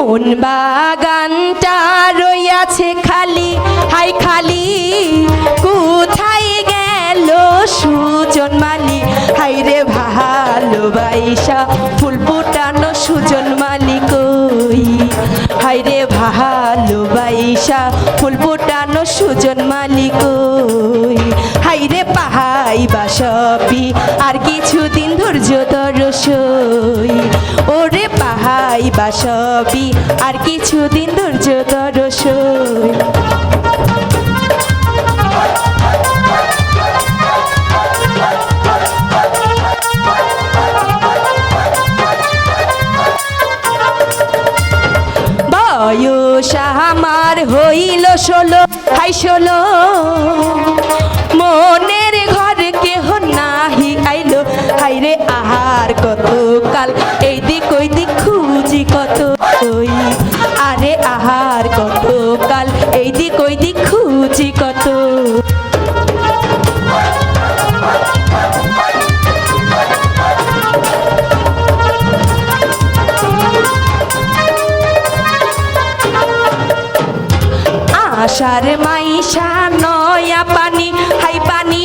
মন বাগানটা রইয়াছে খালি, হাই খালি কোথায় গেল সুজন মালি, হাই রে ভালোবাসা ফুল ফোটানো সুজন মালি কই, হাই রে ভালোবাসা ফুল ফোটানো সুজন মালি কই, হাই রে পাহাইবা সবই আর কিছুদিন ধৈর্য ধর সই, ওরে পাহাইবা সবই আর কিছুদিন ধৈর্য ধর সই। বয়স আমার হইল 16, হাই 16, মনের ঘর কেহ নাহি আইলো, হাই রে আহার কত কাল এই দিক ওই দিক খুঁজি কত ওই, আরে আহার কত কাল এই দিক ওই দিক খুঁজি কত। আশার মাইশা নয়া পানি, হাই পানি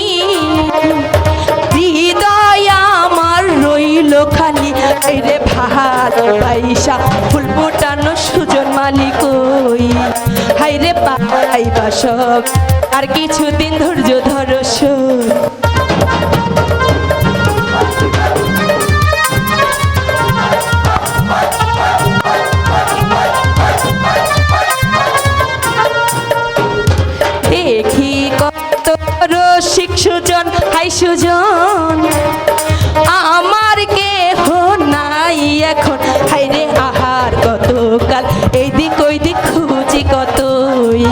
হৃদয় আমার রইল খালি, হাই রে ভালোবাসা ফুল ফোটানো সুজন মালি কই, হাই রে পাইবা সব আর কিছুদিন ধৈর্য ধর সই। দেখি কত রসিক সুজন, হাই সুজন আমার কেহ নাই এখন, হাই রে আহার কত কাল এই দিক ওই দিক খুঁজি কতই।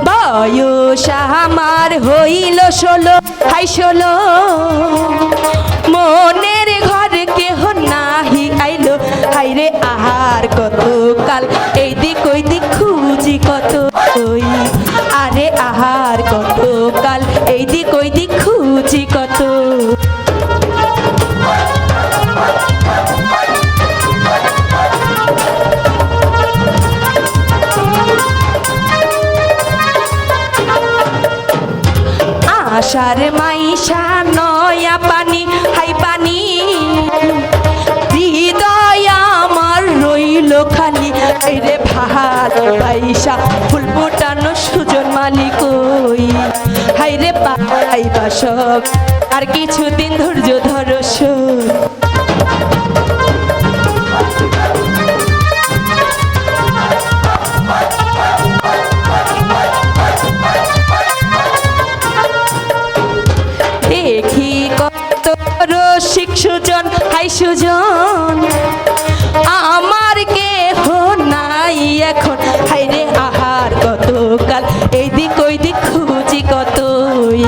বয়স আমার হইল 16, হাই 16, মনের ঘর কেহ নাহি আইলো, হাই রে আহার কত কাল এই দিক ওই দিক খুঁজি কত ওই, আরে আহার কত কাল এই দিক ওই দিক খুঁজি কত। আশার মাইশা নয়া পানি, হাই পানি হৃদয় আমার রইল খালি, হাই রে ভালোবাসা ফুল ফোটানো সুজন মালি কই, হাই রে পাইবা সব আর কিছুদিন ধৈর্য ধর সই। দেখি কত রসিক সুজন, হাই সুজন আমার কেহ নাই এখন, হাই রে আহার কত কাল এই দিক ওই দিক খুঁজি কতই,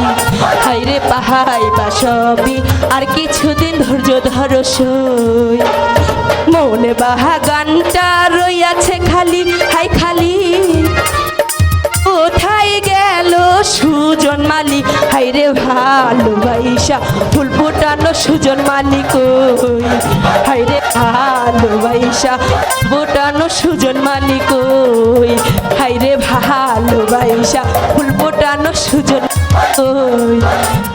হাই রে পাহাইবা সবই আর কিছুদিন ধৈর্য ধর সই। মনে বাগানটা রইয়াছে খালি, হাই খালি কোথায় গেল সুজন মালি, হাই রে ভালোবাসা ফুল ফোটানো সুজন মালি কই, হাই রে ভালোবাসা ফোটানো সুজন মালি কই, হাই রে ভালোবাসা ফুল ফোটানো সুজন কই,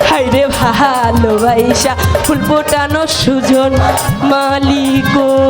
হাই রে ভালোবাসা ফুল ফোটানো সুজন মালি কই।